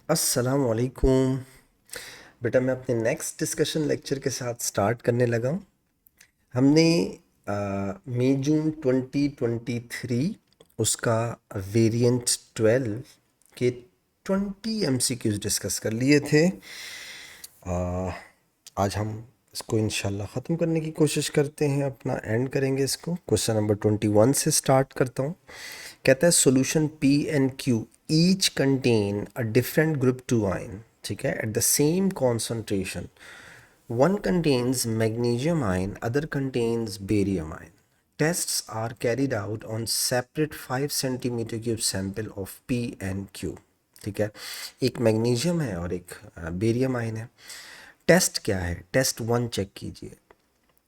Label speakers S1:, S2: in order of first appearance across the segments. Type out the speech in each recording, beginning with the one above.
S1: अस्सलाम वालेकुम। बेटा मैं अपने नेक्स्ट डिस्कशन लेक्चर के साथ स्टार्ट करने लगा हूँ। हमने मई जून 2023 उसका वेरिएंट 12 के 20 एमसीक्यूज डिस्कस कर लिए थे। आ, आज हम इसको इंशाल्लाह ख़त्म करने की कोशिश करते हैं, अपना एंड करेंगे इसको। क्वेश्चन नंबर 21 से स्टार्ट करता हूँ। कहता है solution P and Q each contain a different group two ion, ठीक है, at the same concentration. One contains magnesium ion, other contains barium ion. Tests are carried out on separate 5 centimetre cube sample of P and Q. ठीक है, एक magnesium है और एक barium ion है। Test क्या है? टेस्ट वन चेक कीजिए।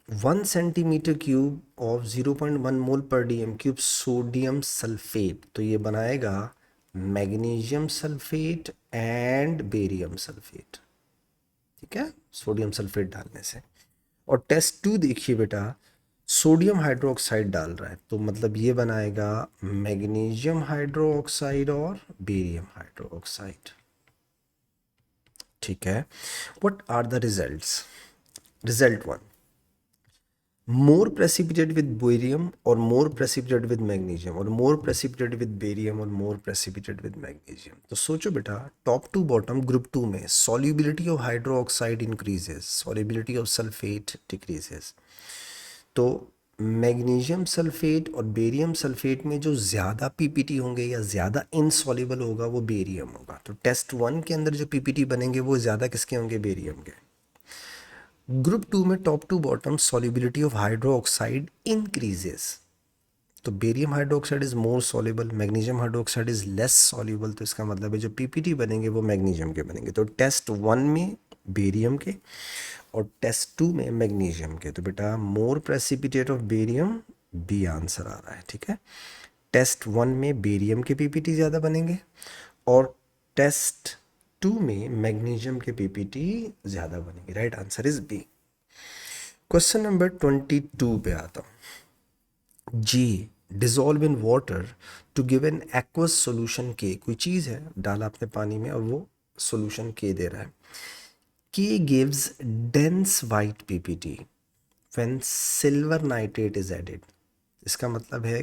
S1: 1 centimetre cube of 0.1 mole per D M cube sodium sulphate, तो ये बनाएगा magnesium sulphate and barium sulphate. ठीक है, सोडियम सल्फेट डालने से। और टेस्ट टू देखिए बेटा, सोडियम हाइड्रोक्साइड डाल रहा है, तो मतलब ये बनाएगा मैग्नीशियम हाइड्रोक्साइड और बेरियम हाइड्रोक्साइड। ठीक है, what are the results? Result one, more precipitate with barium और मोर प्रेसिपिटेट विद मैग्नीशियम, और मोर प्रेसिपिटेट विद बेरियम और मोर प्रेसिपिटेट विद मैग्नीशियम। तो सोचो बेटा, top to bottom group two में solubility of hydroxide increases, solubility of sulphate decreases. तो magnesium sulphate और barium sulphate में जो ज़्यादा पीपीटी होंगे या ज़्यादा इनसॉल्युबल होगा वो बेरियम होगा। तो टेस्ट वन के अंदर जो पीपीटी बनेंगे वो ज़्यादा किसके होंगे? बेरियम के। ग्रुप टू में top to bottom solubility of hydroxide increases, तो barium hydroxide is more soluble, magnesium hydroxide is less soluble. तो इसका मतलब है जो पीपीटी बनेंगे वो मैग्नीशियम के बनेंगे। तो टेस्ट वन में बेरियम के और टेस्ट टू में मैग्नीशियम के। तो बेटा more precipitate of barium, B answer आ रहा है। ठीक है, टेस्ट वन में बेरियम के पीपीटी ज़्यादा बनेंगे और टेस्ट टू में मैग्नीशियम के पीपीटी ज़्यादा बनेंगे। Right answer is B. Question number 22 पे आता हूँ। जी, dissolve in water to give an aqueous solution के, कोई चीज़ है डाला आपने पानी में और वो सोल्यूशन के दे रहा है। K gives dense white PPT when silver nitrate is added. इसका मतलब है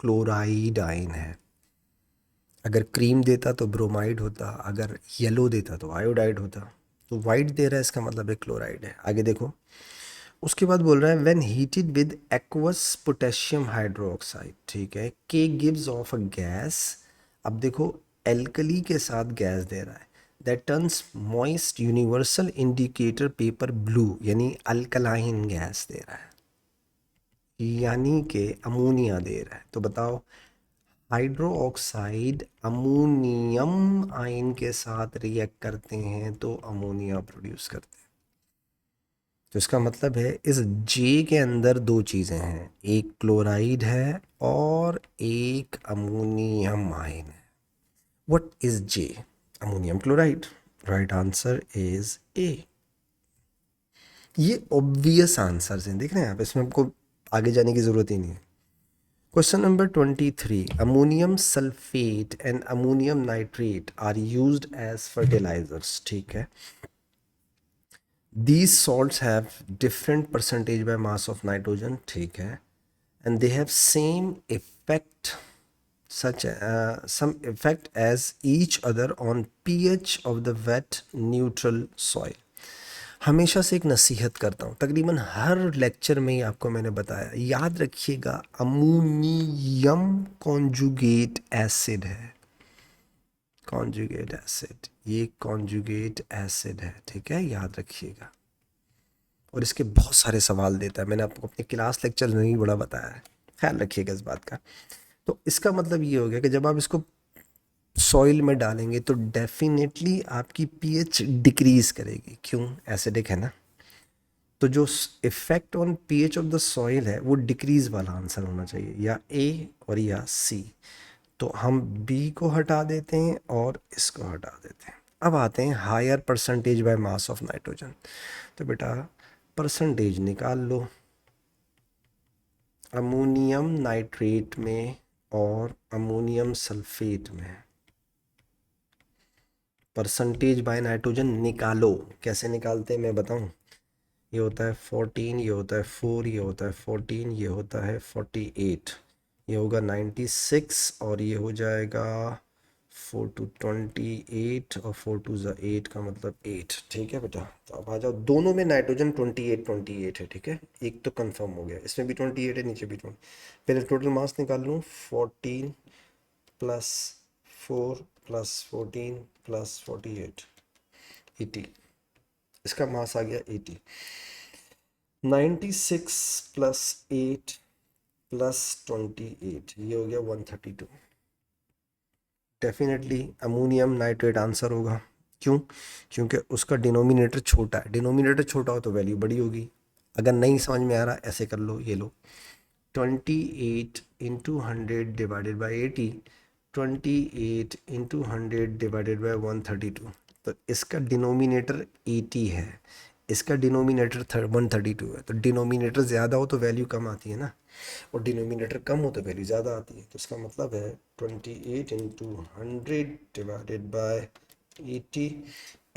S1: क्लोराइड आयन है। अगर क्रीम देता तो ब्रोमाइड होता, अगर येलो देता तो आयोडाइड होता। तो वाइट दे रहा है, इसका मतलब है क्लोराइड है। आगे देखो, उसके बाद बोल रहा है when heated with aqueous potassium hydroxide. ठीक है, K gives of a gas. अब देखो, एल्कली के साथ गैस दे रहा है, that turns moist universal indicator paper blue, यानी अल्कलाइन गैस दे रहा है, यानी कि अमोनिया दे रहा है। तो बताओ, हाइड्रो ऑक्साइड अमोनियम आयन के साथ रिएक्ट करते हैं तो अमोनिया प्रोड्यूस करते हैं। तो इसका मतलब है इस जे के अंदर दो चीज़ें हैं, एक क्लोराइड है और एक अमोनियम आयन है। What is J? Ammonium chloride. Right answer is a. ये ऑब्वियस आंसर्स हैं, देख रहे हैं आप, इसमें हमको आगे जाने की ज़रूरत ही नहीं है। Question number 23, ammonium sulphate and ammonium nitrate are used as fertilisers. ठीक है, these salts have different percentage by mass of nitrogen, ठीक है, and they have same effect, such some effect as each other on pH of the wet neutral soil. हमेशा से एक नसीहत करता हूँ, तकरीबन हर लेक्चर में ही आपको मैंने बताया, याद रखिएगा अमोनियम कॉन्जुगेट एसिड है। कॉन्जुगेट एसिड, ये कॉन्जुगेट एसिड है, ठीक है, याद रखिएगा। और इसके बहुत सारे सवाल देता है, मैंने आपको अपने क्लास लेक्चर में ही बड़ा बताया है, ख्याल रखिएगा इस बात का। तो इसका मतलब ये हो गया कि जब आप इसको सॉइल में डालेंगे तो डेफिनेटली आपकी पीएच डिक्रीज करेगी। क्यों? एसिडिक है ना। तो जो effect on pH of the soil है वो डिक्रीज वाला आंसर होना चाहिए, या ए और या सी। तो हम बी को हटा देते हैं और इसको हटा देते हैं। अब आते हैं higher percentage by mass of nitrogen. तो बेटा परसेंटेज निकाल लो अमोनियम नाइट्रेट में और अमोनियम सल्फेट में। परसेंटेज बाय नाइट्रोजन निकालो। कैसे निकालते हैं मैं बताऊं? ये होता है 14, ये होता है 4, ये होता है 14, ये होता है 48, ये होगा 96 और ये हो जाएगा 4 टू 28 और 4 टू ज़ा 8 का मतलब 8। ठीक है बेटा, तो अब आ जाओ, दोनों में नाइट्रोजन 28 है। ठीक है, एक तो कंफर्म हो गया, इसमें भी 28 है, नीचे भी 20। पहले टोटल मास निकाल लूँ। 14 प्लस 4 प्लस 14 प्लस 48, 80। इसका मास आ गया 80। 96 प्लस 8 प्लस 28, ये हो गया 132। डेफिनेटली अमोनियम नाइट्रेट आंसर होगा। क्यों? क्योंकि उसका डिनोमिनेटर छोटा है। डिनोमिनेटर छोटा हो तो वैल्यू बड़ी होगी। अगर नहीं समझ में आ रहा, ऐसे कर लो, ये लो 28 into 100 divided by 80, 28 into 100 divided by 132। तो इसका डिनोमिनेटर 80 है, इसका डिनोमिनेटर 132 है। तो डिनोमिनेटर ज़्यादा हो तो वैल्यू कम आती है ना, और डिनोमिनेटर कम हो तो वैल्यू ज़्यादा आती है। तो इसका मतलब है 28 इंटू 100 डिवाइडेड बाय 80।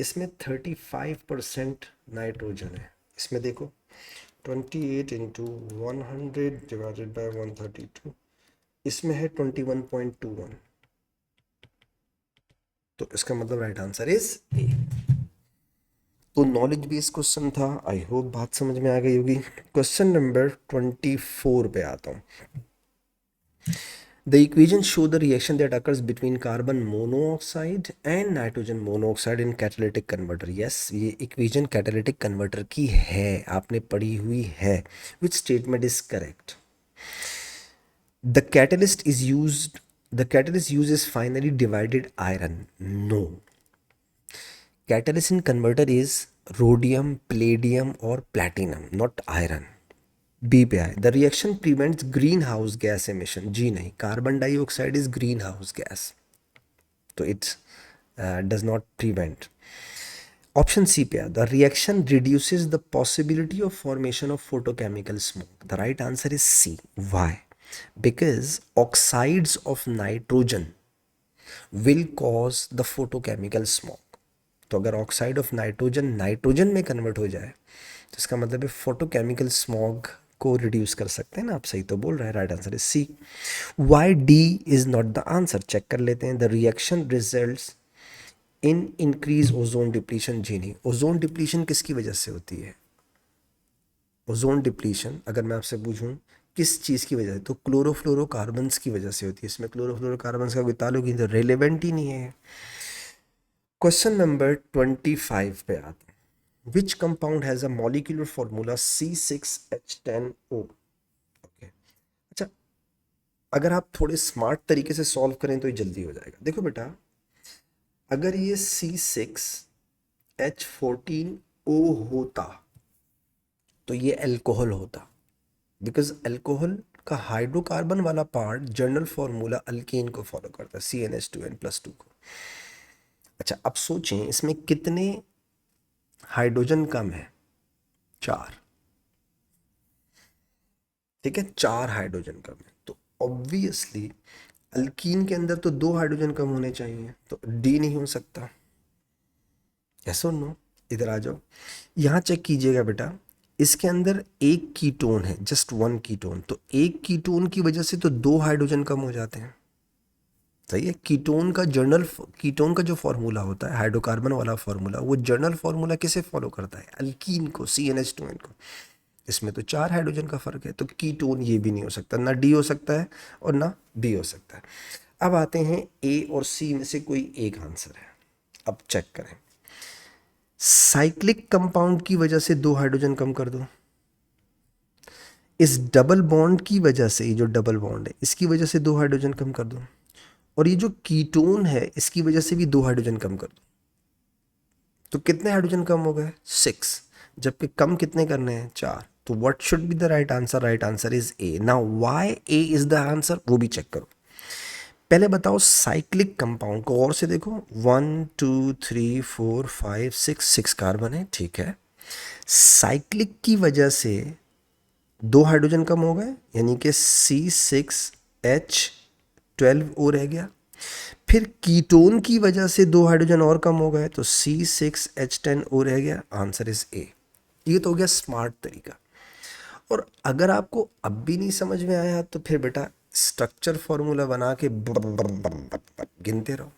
S1: इसमें 35% नाइट्रोजन है। इसमें देखो 28 इंटू 100 डिवाइडेड बाय 132, इसमें है 21.21। तो इसका मतलब राइट आंसर इज ए। तो नॉलेज बेस्ड क्वेश्चन था, आई होप बात समझ में आ गई होगी। क्वेश्चन नंबर 24 पे आता हूँ। The equation show the reaction that occurs between carbon monoxide and nitrogen monoxide in catalytic converter. Yes, ये equation catalytic converter की है, आपने पढ़ी हुई है। Which statement is correct? The catalyst is used. The catalyst uses finely divided iron. No. Catalyst in converter is rhodium, palladium or platinum, not iron. B पे आए, the reaction prevents green house gas emission. जी नहीं, carbon dioxide is green house gas, तो it's does not prevent. Option C पे आए, the reaction reduces the possibility of formation of photochemical smoke. The right answer is C. Why? Because oxides of nitrogen will cause the photochemical smoke. तो अगर oxide of nitrogen nitrogen में convert हो जाए तो इसका मतलब है फोटोकेमिकल स्मॉग को रिड्यूस कर सकते हैं ना। आप सही तो बोल रहे हैं, right answer is C. Why D is not the answer, check कर लेते हैं। The reaction results in increase ozone depletion. जी नहीं, ओजोन डिप्लीशन किसकी वजह से होती है? ओजोन डिप्लीशन अगर मैं आपसे पूछूं किस चीज़ की वजह से, तो क्लोरोफ्लोरोकार्बन्स की वजह से होती है। इसमें क्लोरोफ्लोरोकार्बन्स का कोई ताल्लुक ही तो रेलेवेंट ही नहीं है। क्वेश्चन नंबर 25 पे आते हैं। Which compound has a molecular formula C6H10O? Okay. अच्छा, अगर आप थोड़े स्मार्ट तरीके से सॉल्व करें तो ये जल्दी हो जाएगा। देखो बेटा, अगर ये C6H14O होता तो ये अल्कोहल होता, बिकॉज अल्कोहल का हाइड्रोकार्बन वाला पार्ट जनरल फॉर्मूला अल्केन को फॉलो करता है, CnH2n+2 को। अच्छा, अब सोचें इसमें कितने हाइड्रोजन कम है? 4। ठीक है, 4 हाइड्रोजन कम है, तो ऑब्वियसली अल्कीन के अंदर तो 2 हाइड्रोजन कम होने चाहिए, तो डी नहीं हो सकता। यस और नो? इधर आ जाओ, यहाँ चेक कीजिएगा बेटा, इसके अंदर एक कीटोन है, जस्ट 1 कीटोन, तो एक कीटोन की वजह से तो 2 हाइड्रोजन कम हो जाते हैं। सही है, कीटोन का जो फॉर्मूला होता है हाइड्रोकार्बन वाला फॉर्मूला, वो जनरल फॉर्मूला किसे फॉलो करता है? अल्कीन को, CnH2n को। इसमें तो 4 हाइड्रोजन का फर्क है, तो कीटोन ये भी नहीं हो सकता, ना डी हो सकता है और ना बी हो सकता है। अब आते हैं ए और सी में से कोई एक आंसर है। अब चेक करें, साइक्लिक कंपाउंड की वजह से 2 हाइड्रोजन कम कर दो, इस डबल बॉन्ड की वजह से, ये जो डबल बॉन्ड है इसकी वजह से 2 हाइड्रोजन कम कर दो, और ये जो कीटोन है इसकी वजह से भी 2 हाइड्रोजन कम कर दो, तो कितने हाइड्रोजन कम हो गए? 6। जबकि कम कितने करने हैं? 4। तो what should be the right answer? Right answer is a. Now why A is the answer, वो भी चेक करो। पहले बताओ साइक्लिक कंपाउंड को और से देखो, 1 2 3 4 5 6 कार्बन है, ठीक है। साइक्लिक की वजह से 2 हाइड्रोजन कम हो गए, यानी कि C6H12O रह गया। फिर कीटोन की वजह से 2 हाइड्रोजन और कम हो गए तो C6H10O रह गया, आंसर इज ए। ये तो हो गया स्मार्ट तरीका। और अगर आपको अब भी नहीं समझ में आया तो फिर बेटा स्ट्रक्चर फॉर्मूला बना के गिनते रहो,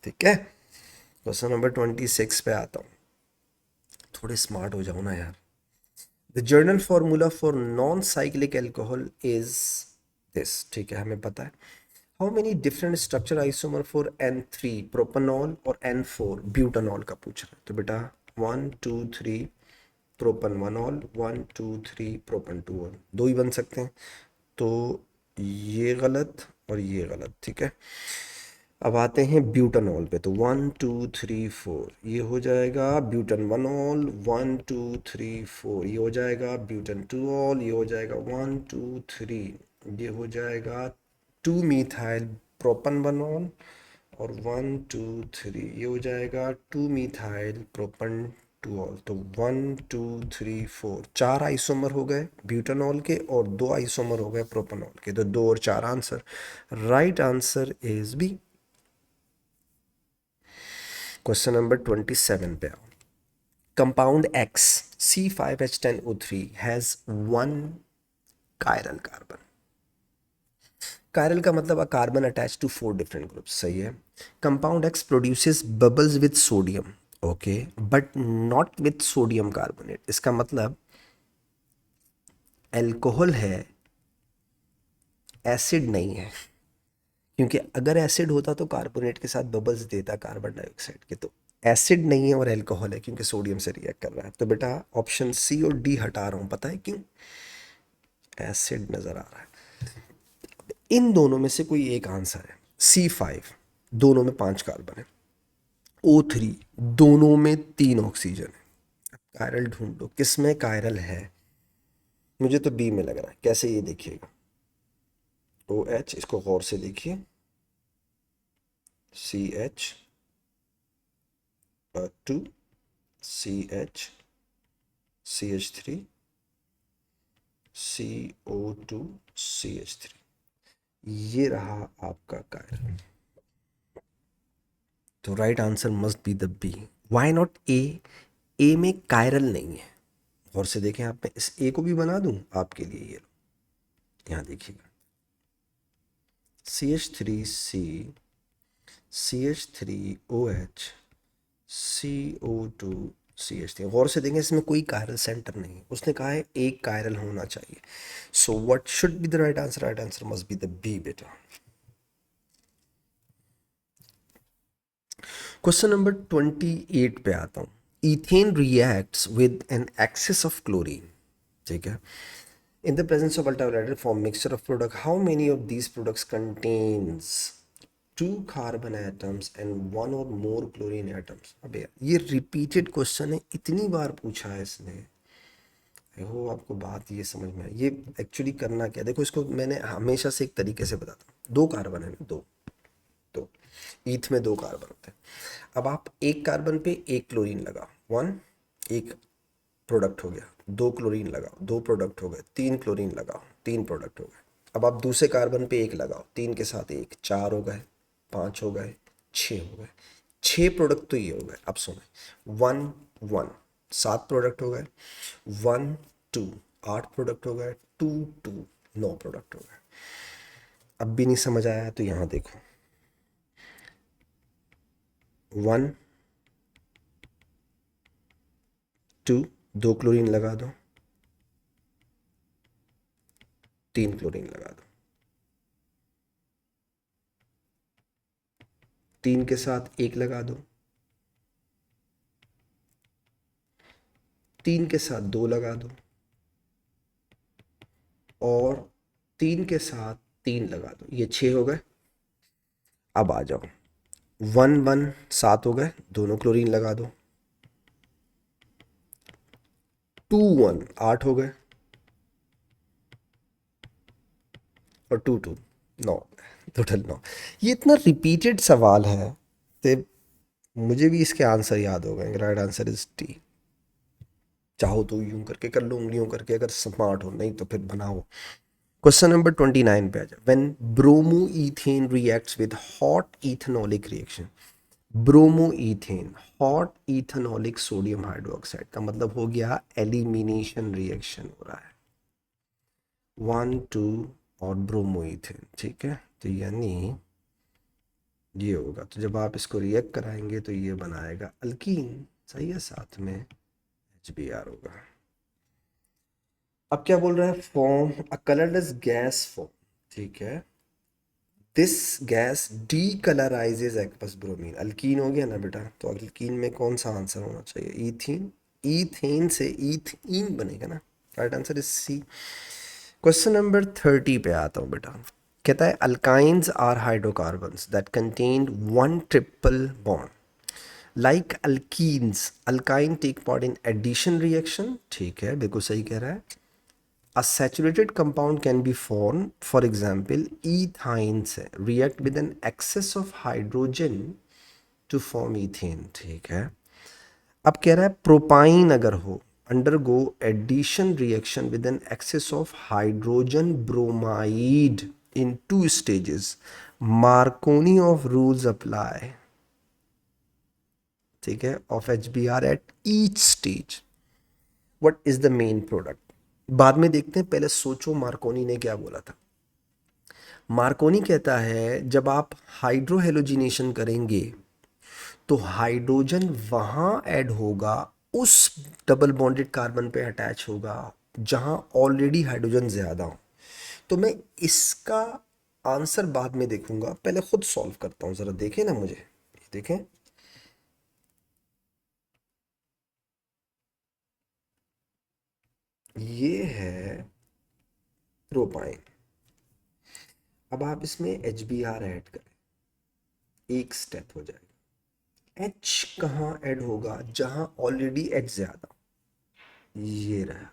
S1: ठीक है। क्वेश्चन नंबर 26 पे आता हूँ, थोड़े स्मार्ट हो जाओ ना यार। The journal formula for non cyclic alcohol is this, ठीक है, हमें पता है। How many different structure isomer for N3 propanol और N4 ब्यूटानॉल का पूछ रहा है। तो बेटा 1 2 3 प्रोपन 1ऑल, 1 2 3 प्रोपन 2ऑल, दो ही बन सकते हैं। तो ये गलत और ये गलत, ठीक है। अब आते हैं ब्यूटानॉल पे, तो 1 2 3 4 ये हो जाएगा ब्यूटन 1ऑल, 1 2 3 4 ये हो जाएगा ब्यूटन 2ऑल, ये हो जाएगा 1 2 3 ये हो जाएगा 2 मीथाइल प्रोपन 1ऑल, और 1 2 3 ये हो जाएगा 2 मीथाइल प्रोपन 2ऑल। तो 1 2 3 4 चार आइसोमर हो गए ब्यूटानॉल के और दो आइसोमर हो गए प्रोपेनॉल के, तो 2 और 4 answer. Right answer is B. Question number 27 पे आओ। Compound X C5H10O3 has one chiral carbon. Chiral का मतलब a carbon attach to 4 different groups, सही है। Compound X produces bubbles with sodium, okay, but not with sodium carbonate. इसका मतलब alcohol है, acid नहीं है, क्योंकि अगर एसिड होता तो कार्बोनेट के साथ बबल्स देता कार्बन डाइऑक्साइड के। तो एसिड नहीं है और एल्कोहल है क्योंकि सोडियम से रिएक्ट कर रहा है। तो बेटा ऑप्शन सी और डी हटा रहा हूं, पता है क्यों? एसिड नजर आ रहा है। इन दोनों में से कोई एक आंसर है। C5 दोनों में 5 कार्बन है, O3 दोनों में 3 ऑक्सीजन है। कायरल ढूंढ लो, किस में कायरल है? मुझे तो बी में लग रहा है। कैसे? ये देखिएगा, OH, इसको गौर से देखिए, CH2 CH3 CO2 CH3, ये रहा आपका कायरल। तो right answer must be the B. Why not A? A में कायरल नहीं है। और से देखें आप, मैं इस ए को भी बना दूं आपके लिए, ये यहाँ देखिएगा, CH3C CH3OH CO2 CH3। गौर से देखें, इसमें कोई कायरल सेंटर नहीं है। उसने कहा है एक कायरल होना चाहिए। So what should be the right answer? Right answer must be the B बेटा। क्वेश्चन नंबर 28 पे आता हूँ। Ethane reacts with an excess of chlorine, ठीक है, in the presence of ultraviolet form mixture of product, how many of these products contains 2 carbon atoms and 1 or more chlorine atoms? अबे ये repeated question है, इतनी बार पूछा है इसने। हो आपको बात ये समझ में आई? ये एक्चुअली करना क्या, देखो इसको मैंने हमेशा से एक तरीके से बताता हूँ। 2 कार्बन है ना, दो ईथ में 2 कार्बन होते हैं। अब आप एक कार्बन पे एक क्लोरीन लगाओ, 1, एक प्रोडक्ट हो गया। 2 क्लोरीन लगाओ, 2 प्रोडक्ट हो गए। 3 क्लोरीन लगाओ, 3 प्रोडक्ट हो गए। अब आप दूसरे कार्बन पे एक लगाओ, 3 के साथ एक, 4 हो गए, 5 हो गए, 6 हो गए। 6 प्रोडक्ट तो ये हो गए। अब सुने, 1 1 7 प्रोडक्ट हो गए, 1 2 8 प्रोडक्ट हो गए, 2 2 9 प्रोडक्ट हो गए। अब भी नहीं समझ आया तो यहाँ देखो, 1 2 2 क्लोरीन लगा दो, 3 क्लोरीन लगा दो, 3 के साथ एक लगा दो, 3 के साथ 2 लगा दो, और 3 के साथ 3 लगा दो, ये 6 हो गए। अब आ जाओ, 1 1 7 हो गए, दोनों क्लोरीन लगा दो। 2 1 8 हो गए, और 2 2 9, टोटल 9। ये इतना रिपीटेड सवाल है तो मुझे भी इसके आंसर याद हो गए। Right answer is T. चाहो तो यूं करके कर लो, उंगलियों करके, अगर स्मार्ट हो, नहीं तो फिर बनाओ। क्वेश्चन नंबर 29 पे आ जाओ. When bromo ethane reacts with hot ethanolic reaction. Bromo ethane hot ethanolic sodium hydroxide का मतलब हो गया एलिमिनेशन रिएक्शन हो रहा है 1 2 और ब्रोमो ईथेन. ठीक है, तो यानी ये होगा. तो जब आप इसको रिएक्ट कराएंगे तो ये बनाएगा अल्कीन. सही है, साथ में HBr होगा. अब क्या बोल रहा है, form a colourless gas form. ठीक है, this gas decolourises aqueous bromine. Alkene हो गया ना बेटा, तो अल्कीन में कौन सा आंसर होना चाहिए, ईथीन. ईथेन से ईथीन बनेगा ना. Right answer is C. Question number 30 पे आता हूँ बेटा. कहता है alkynes are hydrocarbons that contain one triple bond. Like alkenes, alkyne take part in addition reaction. ठीक है, बिल्कुल सही कह रहा है. A saturated compound can be formed, for example, ethyne से react with an excess of hydrogen to form ethane. ठीक है. अब कह रहा है प्रोपाइन अगर हो undergo addition reaction with an excess of hydrogen bromide in 2 stages. Marconi of rules apply. ठीक है, of HBr at each stage. What is the main product? बाद में देखते हैं, पहले सोचो मार्कोनी ने क्या बोला था. मार्कोनी कहता है जब आप हाइड्रोहेलोजिनेशन करेंगे तो हाइड्रोजन वहाँ ऐड होगा, उस डबल बॉन्डेड कार्बन पे अटैच होगा जहाँ ऑलरेडी हाइड्रोजन ज़्यादा हो. तो मैं इसका आंसर बाद में देखूंगा, पहले खुद सॉल्व करता हूँ. ज़रा देखें ना मुझे, देखें. ये है प्रोपाइन. अब आप इसमें HBr ऐड करें, एक स्टेप हो जाएगा. H कहाँ ऐड होगा, जहाँ ऑलरेडी H ज़्यादा. ये रहा.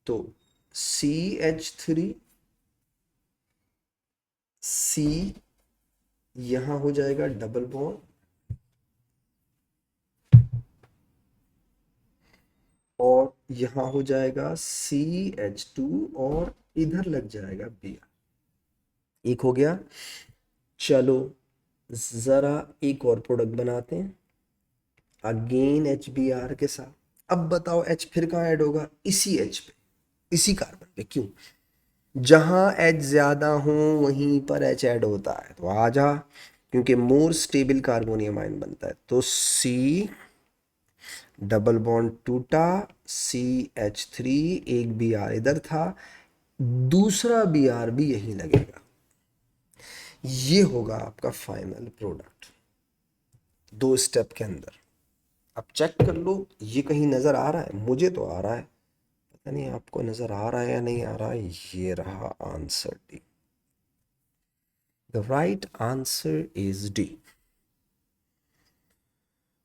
S1: तो CH3 C यहां हो जाएगा डबल बॉन्ड, और यहां हो जाएगा CH2 और इधर लग जाएगा Br. एक हो गया. चलो जरा एक और प्रोडक्ट बनाते हैं अगेन HBr के साथ. अब बताओ H फिर कहाँ ऐड होगा, इसी H पे, इसी कार्बन पे. क्यों, जहां H ज्यादा हो वहीं पर H ऐड होता है. तो आ जा, क्योंकि मोर स्टेबल कार्बोनियम आयन बनता है. तो C डबल बॉन्ड टूटा, CH3, एक Br इधर था, दूसरा Br भी यहीं लगेगा. ये होगा आपका फाइनल प्रोडक्ट 2 स्टेप के अंदर. अब चेक कर लो, ये कहीं नज़र आ रहा है, मुझे तो आ रहा है, पता नहीं आपको नज़र आ रहा है या नहीं आ रहा है. ये रहा answer D. The right answer is D.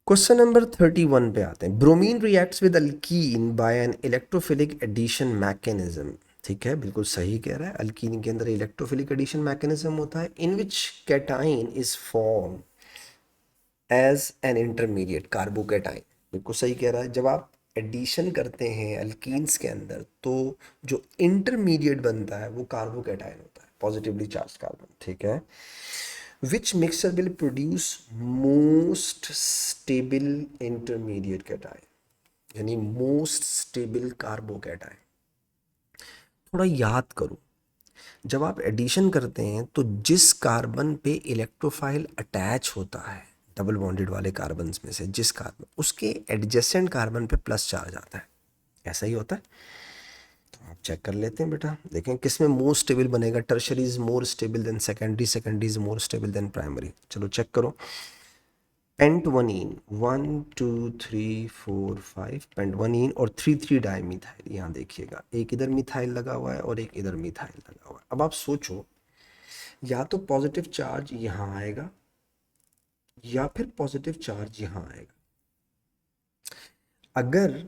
S1: Question number 31 पे आते हैं. Bromine reacts with alkene by an electrophilic addition mechanism. ठीक है, बिल्कुल सही कह रहा है. अल्कीन के अंदर इलेक्ट्रोफिलिक एडिशन मैकेनिज्म होता है in which cation is form as an intermediate carbocation. बिल्कुल सही कह रहा है. जब आप एडिशन करते हैं अल्कीन्स के अंदर तो जो इंटरमीडिएट बनता है वो कार्बोकैटाइन होता है, पॉजिटिवली चार्ज कार्बन. ठीक है. Which mixture will produce most stable intermediate cation, यानी most stable carbocation. थोड़ा याद करो, जब आप एडिशन करते हैं तो जिस कार्बन पे इलेक्ट्रोफाइल अटैच होता है डबल बॉन्डेड वाले कार्बन्स में से, जिस कार्बन उसके एडजेसेंट कार्बन पे प्लस चार्ज आता है. ऐसा ही होता है. तो आप चेक कर लेते हैं बेटा, देखें किस में मोर स्टेबल बनेगा. Tertiary is more stable then secondary, secondary is more stable then primary. चलो चेक करो. पेंटवनीन 1 2 3 4 5 पेंटवनीन और 3 डाइमिथाइल. यहाँ देखिएगा एक इधर मिथाइल लगा हुआ है और एक इधर मिथाइल लगा हुआ है. अब आप सोचो, या तो पॉजिटिव चार्ज यहाँ आएगा या फिर पॉजिटिव चार्ज यहाँ आएगा. अगर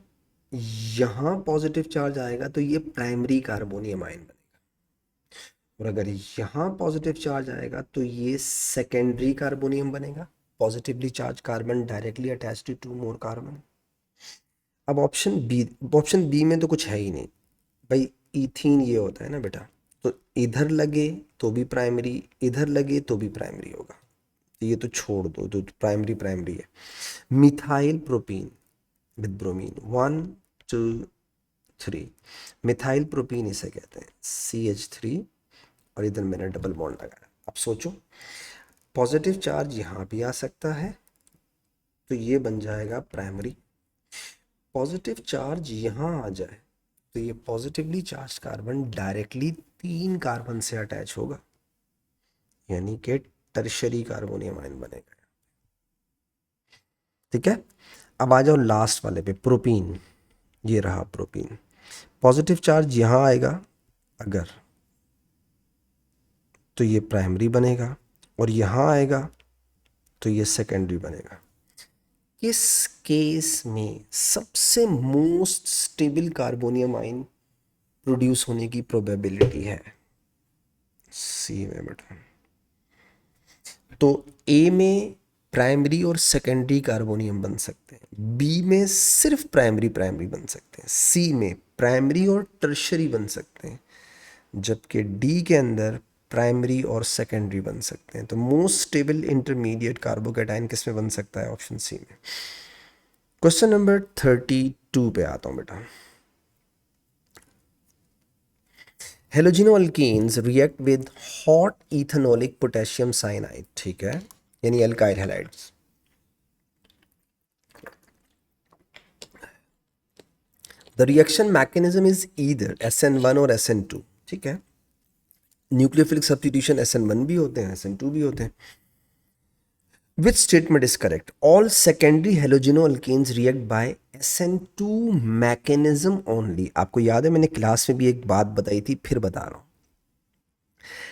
S1: यहाँ पॉजिटिव चार्ज आएगा तो ये प्राइमरी कार्बोनियम आयन बनेगा, और अगर यहाँ पॉजिटिव चार्ज आएगा तो ये सेकेंडरी कार्बोनियम बनेगा. Positively charge carbon directly attach to 2 more carbon. अब ऑप्शन बी में तो कुछ है ही नहीं भाई. इथीन ये होता है ना बेटा, तो इधर लगे तो भी प्राइमरी, इधर लगे तो भी प्राइमरी होगा, तो ये तो छोड़ दो, तो प्राइमरी प्राइमरी है। Methyl propene with bromine, 1 2 3, methyl propene इसे कहते हैं, CH3, और इधर मैंने डबल बॉन्ड लगाया। अब सोचो पॉजिटिव चार्ज यहाँ भी आ सकता है, तो ये बन जाएगा प्राइमरी। पॉजिटिव चार्ज यहाँ आ जाए तो ये positively charge carbon directly 3 carbon से अटैच होगा, यानी कि टर्शरी कार्बोनियम आयन बनेगा। ठीक है, अब आ जाओ लास्ट वाले पे, प्रोपीन। ये रहा प्रोपीन, पॉजिटिव चार्ज यहाँ आएगा अगर, तो ये प्राइमरी बनेगा, और यहाँ आएगा तो ये सेकेंडरी बनेगा। इस केस में सबसे most stable carbonium ion produce होने की प्रोबेबिलिटी है सी में बेटा। तो ए में प्राइमरी और सेकेंडरी कार्बोनियम बन सकते हैं, बी में सिर्फ प्राइमरी प्राइमरी बन सकते हैं, सी में प्राइमरी और टर्शरी बन सकते हैं, जबकि डी के अंदर प्राइमरी और सेकेंडरी बन सकते हैं। तो मोस्ट स्टेबल इंटरमीडिएट कार्बोकैटायन किस में बन सकता है? ऑप्शन सी में। क्वेश्चन नंबर 32 पे आता हूँ बेटा। Halogenoalkanes react with hot ethanolic potassium cyanide, ठीक है, यानी alkyl halides. The reaction mechanism is either SN1 और SN2, ठीक है। न्यूक्लियोफिलिक सब्स्टिट्यूशन SN1 भी होते हैं, SN2 भी होते हैं। Which statement is correct? All secondary halogeno-alkanes react by SN2 mechanism only. आपको याद है मैंने क्लास में भी एक बात बताई थी, फिर बता रहा हूँ।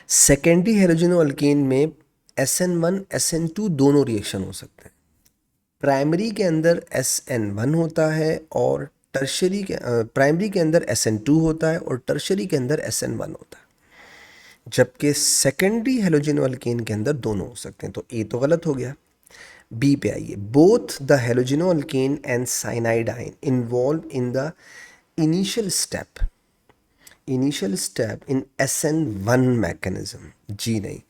S1: सेकेंडरी हेलोजिनो-अल्केन में SN1 SN2 दोनों रिएक्शन हो सकते हैं। प्राइमरी के अंदर SN1 होता है और टर्शरी के प्राइमरी के अंदर SN2 होता है और टर्शरी के अंदर SN1 होता है, जबकि सेकेंडरी हेलोजिनो-अल्केन के अंदर दोनों हो सकते हैं। तो ए तो गलत हो गया। बी पे आइए। Both the halogenoalkane and cyanide ion involve in the initial step in SN1 mechanism. जी नहीं,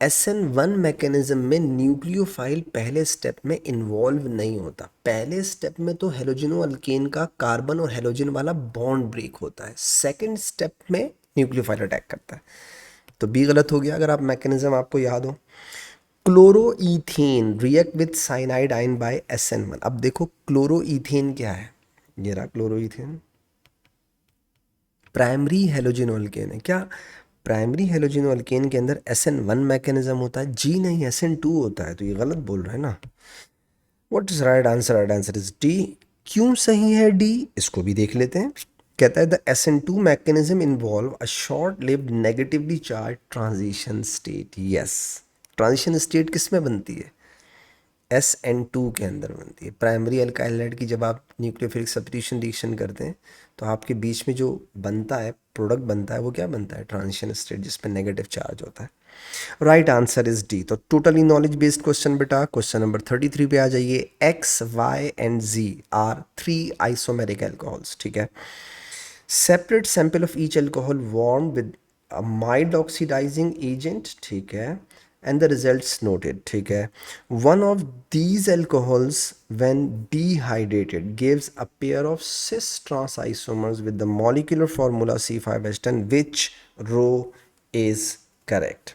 S1: SN1 मैकेनिज्म में न्यूक्लियोफाइल पहले स्टेप में इन्वॉल्व नहीं होता। पहले स्टेप में तो हेलोजिनो-अल्केन का कार्बन और हेलोजन वाला बॉन्ड ब्रेक होता है, सेकेंड स्टेप में न्यूक्लियोफाइल अटैक करता है। तो बी गलत हो गया, अगर आप मैकेनिज्म आपको याद हो। क्लोरोईथेन react with cyanide ion bye SN1। अब देखो क्लोरोईथेन क्या है, ये रहा क्लोरोईथेन, प्राइमरी हेलोजिनो-अल्केन है। क्या प्राइमरी हेलोजिनो-अल्केन के अंदर SN1 मैकेनिज्म होता है? जी नहीं, SN2 होता है। तो ये गलत बोल रहा है ना। What is right answer? Right answer is D. क्यों सही है डी, इसको भी देख लेते हैं। कहता है the SN2 mechanism involve a short lived negatively charge transition state. Yes, transition state किस में बनती है? SN2 के अंदर बनती है। प्राइमरी अल्काइल हैलाइड की जब आप न्यूक्लियोफिलिक सब्स्टिट्यूशन रिएक्शन करते हैं तो आपके बीच में जो बनता है प्रोडक्ट बनता है वो क्या बनता है? ट्रांजिशन स्टेट, जिसपे नेगेटिव चार्ज होता है। Right answer is D. तो टोटली नॉलेज बेस्ड क्वेश्चन बेटा। क्वेश्चन नंबर 33 पे आ जाइए। X, Y and Z are 3 isomeric alcohols, ठीक है। Separate sample of each alcohol warm with a mild oxidising agent, ठीक है, and the results noted, ठीक है। One of these alcohols when dehydrated gives a pair of cis trans isomers with the molecular formula C5H10, which row is correct?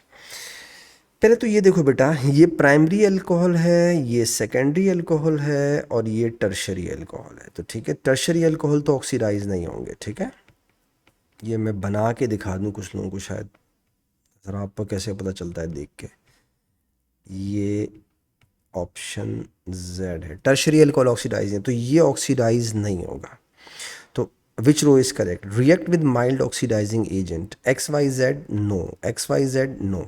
S1: पहले तो ये देखो बेटा, ये प्राइमरी अल्कोहल है, ये सेकेंडरी अल्कोहल है और ये टर्शरी अल्कोहल है। तो ठीक है, टर्शरी अल्कोहल तो ऑक्सीडाइज नहीं होंगे, ठीक है। ये मैं बना के दिखा दूँ कुछ लोगों को, शायद ज़रा आपको कैसे पता चलता है देख के। ये ऑप्शन जेड है, टर्शरी अल्कोहल ऑक्सीडाइज है, तो ये ऑक्सीडाइज नहीं होगा। तो which row is correct? React with mild oxidising agent, XYZ no, XYZ no,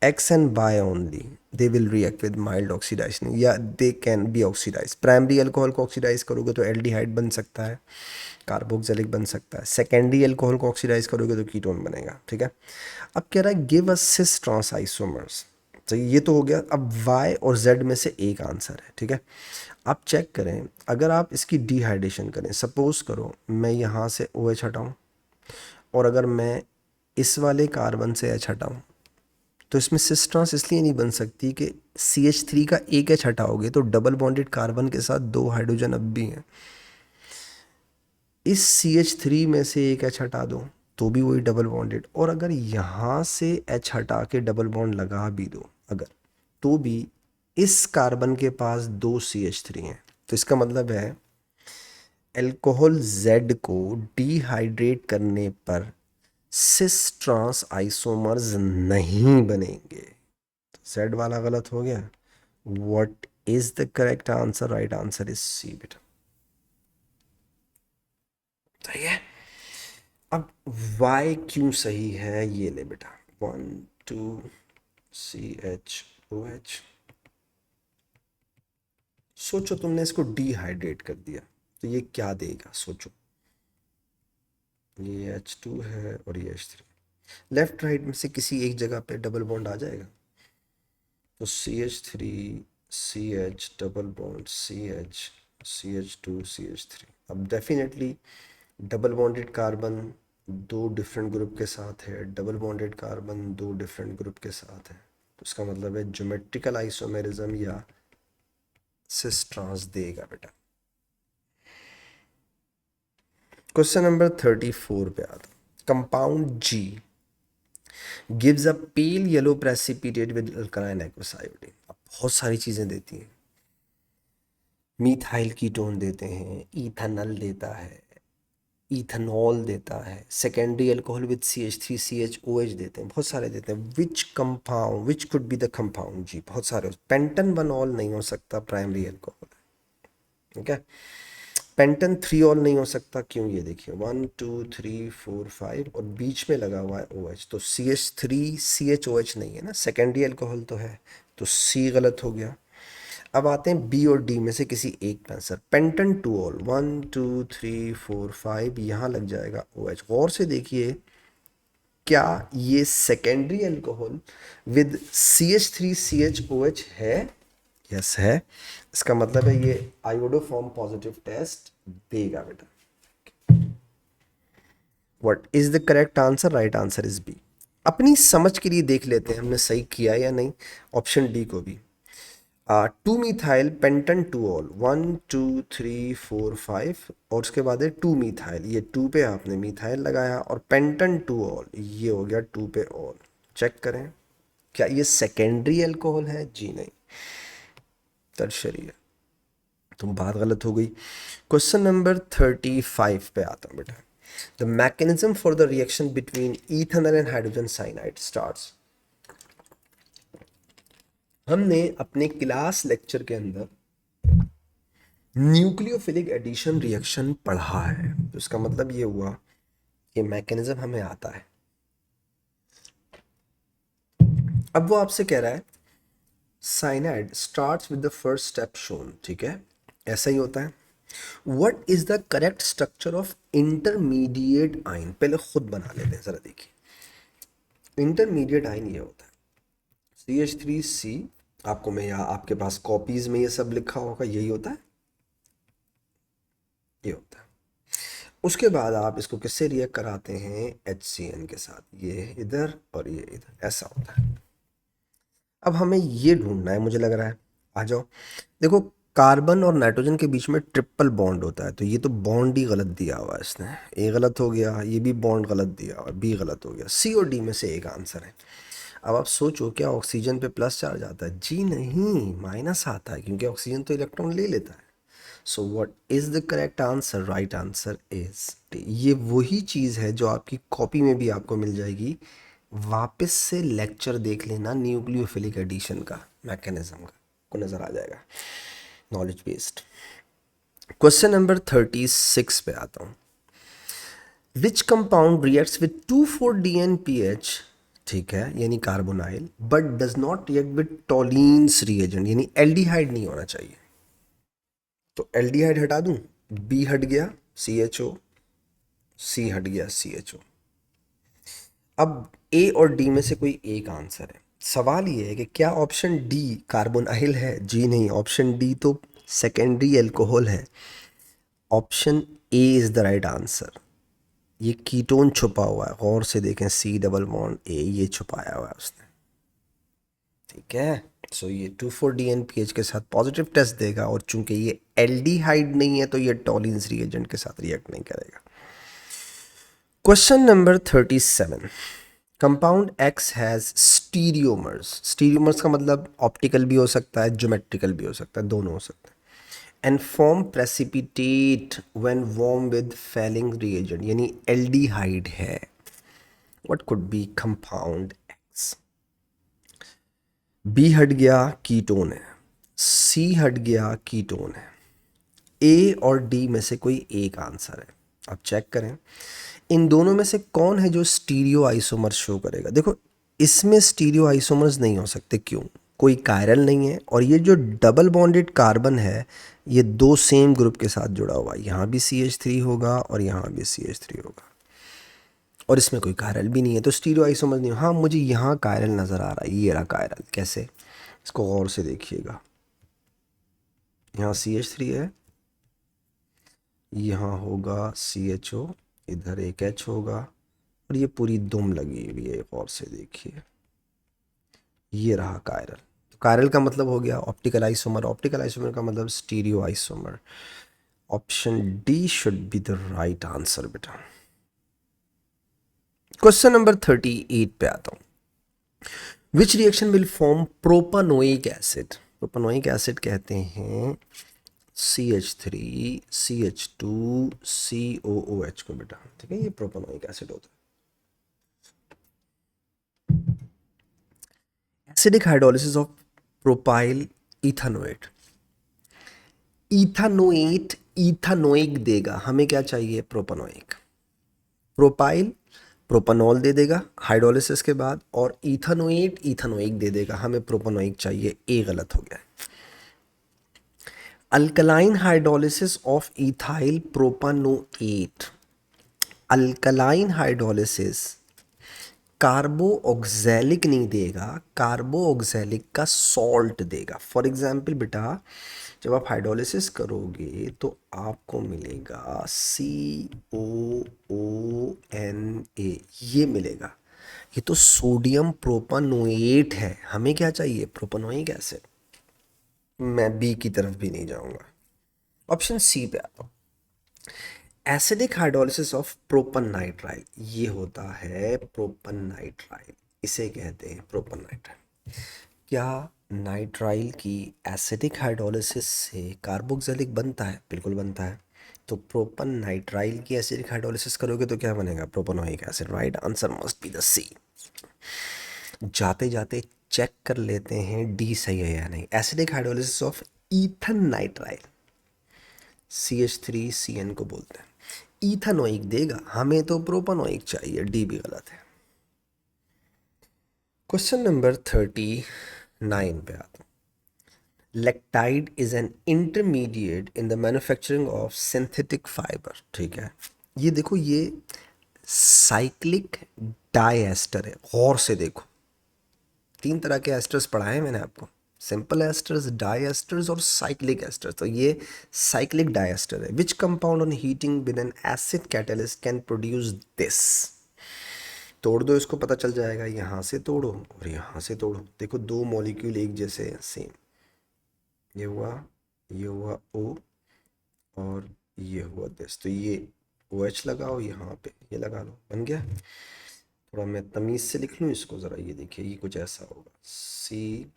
S1: X and Y only they will react with mild oxidation, या they can be oxidized। Primary alcohol को oxidise करोगे तो aldehyde बन सकता है, carboxylic बन सकता है। सेकेंडरी अल्कोहल को ऑक्सीडाइज करोगे तो कीटोन बनेगा, ठीक है। अब कह रहा है give us cis trans isomers, तो ये तो हो गया। अब Y और Z में से एक आंसर है, ठीक है। आप चेक करें, अगर आप इसकी डिहाइड्रेशन करें, सपोज करो मैं यहाँ से OH हटाऊँ और अगर मैं इस वाले कार्बन से H हटाऊँ तो इसमें सिस ट्रांस इसलिए नहीं बन सकती कि CH3 का एक H हटाओगे तो डबल बॉन्डेड कार्बन के साथ 2 हाइड्रोजन अब भी हैं। इस CH3 में से एक H हटा दो तो भी वही डबल बॉन्डेड, और अगर यहाँ से H हटा के डबल बॉन्ड लगा भी दो अगर, तो भी इस कार्बन के पास 2 CH3 हैं। तो इसका मतलब है अल्कोहल Z को डिहाइड्रेट करने पर सिस ट्रांस आइसोमर्स नहीं बनेंगे। तो Z वाला गलत हो गया। What is the correct answer? Right answer is C बेटा। सही है। अब Y क्यों सही है ये ले बेटा, 1 2 CHOH। सोचो तुमने इसको डिहाइड्रेट कर दिया तो ये क्या देगा, सोचो। ये H2 है और ये H3, लेफ्ट राइट में से किसी एक जगह पे डबल बॉन्ड आ जाएगा। तो CH3 CH double bond CH CH2 CH3। अब डेफिनेटली डबल बॉन्डेड कार्बन दो डिफरेंट ग्रुप के साथ है, डबल बॉन्डेड कार्बन दो डिफरेंट ग्रुप के साथ है, तो इसका मतलब है ज्योमेट्रिकल आइसोमेरिज्म या सिस ट्रांस देगा बेटा। क्वेश्चन नंबर 34 पे आता, compound G gives a pale yellow precipitate with alkaline aqueous iodine. अब बहुत सारी चीज़ें देती हैं, मीथाइल कीटोन देते हैं, इथेनॉल देता है, इथेनॉल देता है, secondary alcohol with CH3 CHOH देते हैं, बहुत सारे देते हैं। Which compound, which could be the compound जी, बहुत सारे। पेंटन 1 ऑल नहीं हो सकता, प्राइमरी अल्कोहल, ठीक है। पेंटन 3 ऑल नहीं हो सकता, क्यों, ये देखिए 1 2 3 4 5 और बीच में लगा हुआ है OH, तो CH3 CHOH नहीं है ना, सेकेंडरी अल्कोहल तो है, तो C गलत हो गया। अब आते हैं बी और डी में से किसी एक का आंसर। पेंटन 2 ऑल, 1 2 3 4 5, यहाँ लग जाएगा OH। गौर से देखिए, क्या ये secondary alcohol with CH3 CHOH है? यस है। इसका मतलब है ये आयोडोफॉर्म पॉजिटिव टेस्ट देगा बेटा। What is the correct answer? Right answer is B. अपनी समझ के लिए देख लेते हैं हमने सही किया या नहीं, ऑप्शन डी को भी। 2 मिथाइल पेंटन 2 ऑल, 1 2 3 4 5, और उसके बाद है 2 मिथाइल, ये 2 पे आपने मिथाइल लगाया, और पेंटन 2 ऑल ये हो गया 2 पे ऑल। चेक करें क्या ये सेकेंडरी अल्कोहल है? जी नहीं, टर्शरी है। तो बात गलत हो गई। क्वेश्चन नंबर 35 पे आता हूँ बेटा। The mechanism for the reaction between ethanol and hydrogen cyanide starts. हमने अपने क्लास लेक्चर के अंदर न्यूक्लियोफिलिक एडिशन रिएक्शन पढ़ा है, तो इसका मतलब ये हुआ कि मैकेनिज्म हमें आता है। अब वो आपसे कह रहा है cyanide starts with the first step shown, ठीक है, ऐसा ही होता है। What is the correct structure of intermediate ion? पहले खुद बना लेते हैं जरा, देखिए। इंटरमीडिएट आयन ये होता है CH3C, आपको मैं यहाँ आपके पास कॉपीज में ये सब लिखा होगा, यही होता है, ये होता है। उसके बाद आप इसको किससे रिएक्ट कराते हैं? HCN के साथ, ये इधर और ये इधर, ऐसा होता है। अब हमें ये ढूंढना है, मुझे लग रहा है, आ जाओ। देखो, कार्बन और नाइट्रोजन के बीच में ट्रिपल बॉन्ड होता है, तो ये तो बॉन्ड ही गलत दिया हुआ है इसने, ए गलत हो गया, ये भी बॉन्ड गलत दिया हुआ, बी गलत हो गया, सी और डी में से एक आंसर है। अब आप सोचो, क्या ऑक्सीजन पे प्लस चार्ज आता है? जी नहीं, माइनस आता है, क्योंकि ऑक्सीजन तो इलेक्ट्रॉन ले लेता है। So what is the correct answer? Right answer is D. ये वही चीज़ है जो आपकी कॉपी में भी आपको मिल जाएगी, वापस से लेक्चर देख लेना न्यूक्लियोफिलिक एडिशन का, मैकेनिज्म का, को नज़र आ जाएगा, नॉलेज बेस्ड। क्वेश्चन नंबर 36 पे आता हूँ। Which compound reacts with 2,4-DNPH, ठीक है, यानी carbonyl, but does not react with Tollens reagent, यानी एल्डिहाइड नहीं होना चाहिए। तो एल्डिहाइड हटा दूं, बी हट गया CHO, सी हट गया CHO। अब ए और डी में से कोई एक आंसर है। सवाल ये है कि क्या ऑप्शन डी कार्बोनाइल है? जी नहीं, ऑप्शन डी तो सेकेंडरी अल्कोहल है। Option A is the right answer. ये कीटोन छुपा हुआ है, गौर से देखें, सी डबल बॉन्ड ए, ये छुपाया हुआ है उसने। ठीक है, सो ये 2,4-DNPH के साथ पॉजिटिव टेस्ट देगा, और चूंकि ये एल्डिहाइड नहीं है तो ये टॉलिन्स रिएजेंट के साथ रिएक्ट नहीं करेगा। Question number 37, compound X has stereomers. Stereomers का मतलब ऑप्टिकल भी हो सकता है, ज्योमेट्रिकल भी हो सकता है, दोनों हो सकते हैं। And form precipitate when warm with Fehling's reagent, यानी एल्डिहाइड है। What could be compound X? B हट गया, कीटोन है। सी हट गया, कीटोन है। ए और डी में से कोई एक आंसर है। अब चेक करें इन दोनों में से कौन है जो स्टीरियो आइसोमर शो करेगा। देखो, इसमें स्टीरियो आइसोमर्स नहीं हो सकते, क्यों? कोई कायरल नहीं है, और ये जो डबल बॉन्डेड कार्बन है ये दो सेम ग्रुप के साथ जुड़ा हुआ है। यहाँ भी CH3 होगा और यहाँ भी CH3 होगा, और इसमें कोई कायरल भी नहीं है, तो स्टीरियो आइसोमर्स नहीं। हाँ, मुझे यहाँ कायरल नज़र आ रहा है, ये रहा कायरल। कैसे? इसको गौर से देखिएगा, यहाँ CH3 है, यहाँ होगा CHO, इधर एक H होगा, और ये पूरी दुम लगी हुई है, गौर से देखिए, ये रहा कायरल। तो कायरल का मतलब हो गया ऑप्टिकल आइसोमर, ऑप्टिकल आइसोमर का मतलब stereo isomer. Option D should be the right answer बेटा। क्वेश्चन नंबर 38 पे आता हूँ। Which reaction will form propanoic acid? Propanoic acid कहते हैं CH3 CH2 COOH को बेटा। ठीक है, ये प्रोपानोइक एसिड होता है। Acidic hydrolysis of propyl ethanoate. Ethanoate ethanoic देगा, हमें क्या चाहिए? प्रोपानोइक। प्रोपाइल प्रोपानॉल दे देगा हाइड्रोलिसिस के बाद, और इथानोएट इथानोइक दे देगा, हमें प्रोपानोइक चाहिए। ए गलत हो गया। Alkaline hydrolysis of ethyl propanoate. Alkaline hydrolysis carboxylic नहीं देगा, कार्बो ऑक्सैलिक का सॉल्ट देगा। फॉर एग्जाम्पल बेटा, जब आप हाइड्रोलिसिस करोगे तो आपको मिलेगा COONA, ये मिलेगा। ये तो सोडियम प्रोपानोएट है, हमें क्या चाहिए? Propanoic acid. मैं बी की तरफ भी नहीं जाऊंगा, ऑप्शन सी पे आता हूँ। Acidic hydrolysis of propanenitrile, ये होता है प्रोपन नाइट्राइल, इसे कहते हैं प्रोपन नाइट्राइल। क्या नाइट्राइल की एसिडिक हाइड्रोलिसिस से कार्बोक्सिलिक बनता है? बिल्कुल बनता है। तो प्रोपन नाइट्राइल की एसिडिक हाइड्रोलिसिस करोगे तो क्या बनेगा? Propanoic acid. Right answer must be the C. जाते जाते चेक कर लेते हैं डी सही है या नहीं। Acidic hydrolysis of Ethan nitrile, CH3CN को बोलते हैं। इथानोइक देगा, हमें तो प्रोपानोइक चाहिए, डी भी गलत है। क्वेश्चन नंबर 39 पे आता हूँ। Lactide is an intermediate in the manufacturing of synthetic fibre. ठीक है, ये देखो, ये साइक्लिक डाइएस्टर है, गौर से देखो। तीन तरह के एस्टर्स पढ़ाए मैंने आपको, सिंपल एस्टर्स, डाइएस्टर्स और साइक्लिक एस्टर्स। तो ये साइक्लिक डाइएस्टर है। Which compound on heating with N acid catalyst can produce this? तोड़ दो इसको, पता चल जाएगा। यहाँ से तोड़ो और यहाँ से तोड़ो, देखो दो मॉलिक्यूल एक जैसे हैं, सेम। ये हुआ O, और ये हुआ दिस। तो ये OH लगाओ, यहाँ पे ये लगा लो, बन गया। थोड़ा मैं तमीज़ से लिख लूँ इसको ज़रा, ये देखिए, ये कुछ ऐसा होगा, COOH,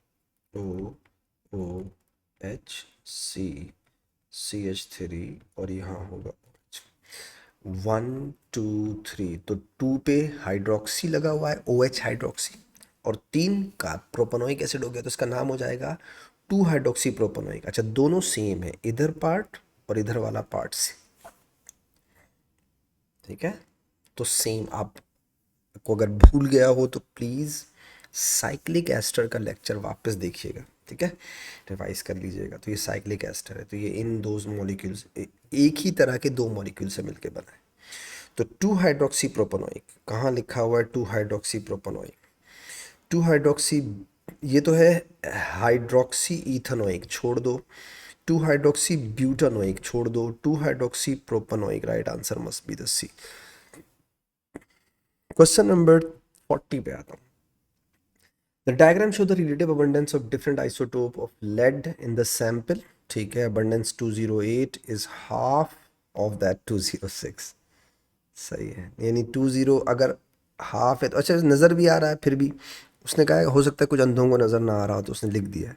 S1: CH3, और यहाँ होगा OH। 1 2 3, तो 2 पे हाइड्रोक्सी लगा हुआ है, OH हाइड्रोक्सी, और 3 का प्रोपेनोइक एसिड हो गया, तो इसका नाम हो जाएगा 2 हाइड्रोक्सी प्रोपेनोइक। अच्छा, दोनों सेम है, इधर पार्ट और इधर वाला पार्ट से। ठीक है, तो सेम। आपको अगर भूल गया हो तो प्लीज़ साइक्लिक एस्टर का लेक्चर वापस देखिएगा। ठीक है, रिवाइज कर लीजिएगा। तो ये साइक्लिक एस्टर है, तो ये इन दो मॉलिक्यूल्स, एक ही तरह के दो मॉलिक्यूल से मिलकर बना है। तो 2 हाइड्रोक्सी प्रोपेनोइक कहाँ लिखा हुआ है? 2 हाइड्रोक्सी प्रोपेनोइक, 2 हाइड्रोक्सी, ये तो है हाइड्रोक्सी इथेनोइक, छोड़ दो। 2 हाइड्रोक्सी ब्यूटानोइक, छोड़ दो। 2 hydroxy propanoic, right answer must be the C. Question number 40 पे आता हूँ. The diagram show the relative abundance of different isotope of lead in the sample. ठीक है, abundance 208 is half of that 206. सही है, यानी 20 अगर हाफ है तो अच्छा नज़र भी आ रहा है, फिर भी उसने कहा है हो सकता है कुछ अंधों को नज़र ना आ रहा हो तो उसने लिख दिया है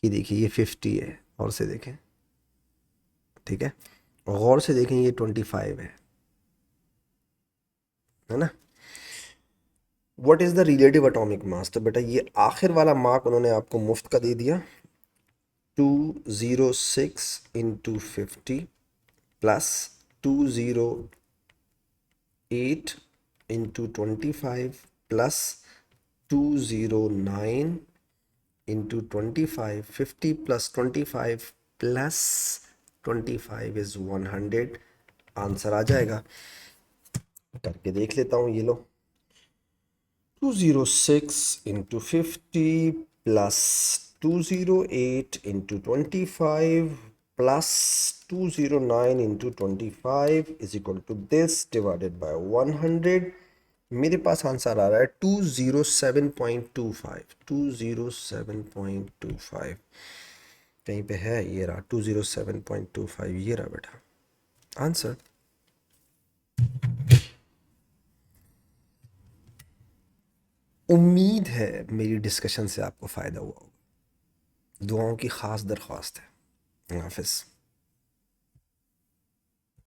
S1: कि देखिए ये 50 है, और से देखें, ठीक है, गौर से देखें ये 25 है ना. What is the relative atomic mass, तो बेटा ये आखिर वाला मार्क उन्होंने आपको मुफ्त का दे दिया. 206 into 50 plus 208 into 25 plus 209 into 25. 50 plus 25 plus 25 is 100. Answer आ जाएगा. करके देख लेता हूँ, ये लो. 206 into 50 plus 208 into 25 plus 209 into 25 is equal to this divided by 100. मेरे पास आंसर आ रहा है 207.25. 207.25 कहीं पे है, ये रहा 207.25, ये रहा बेटा आंसर. उम्मीद है मेरी डिस्कशन से आपको फ़ायदा हुआ होगा. दुआओं की ख़ास दरख्वास्त है. हाफिज़.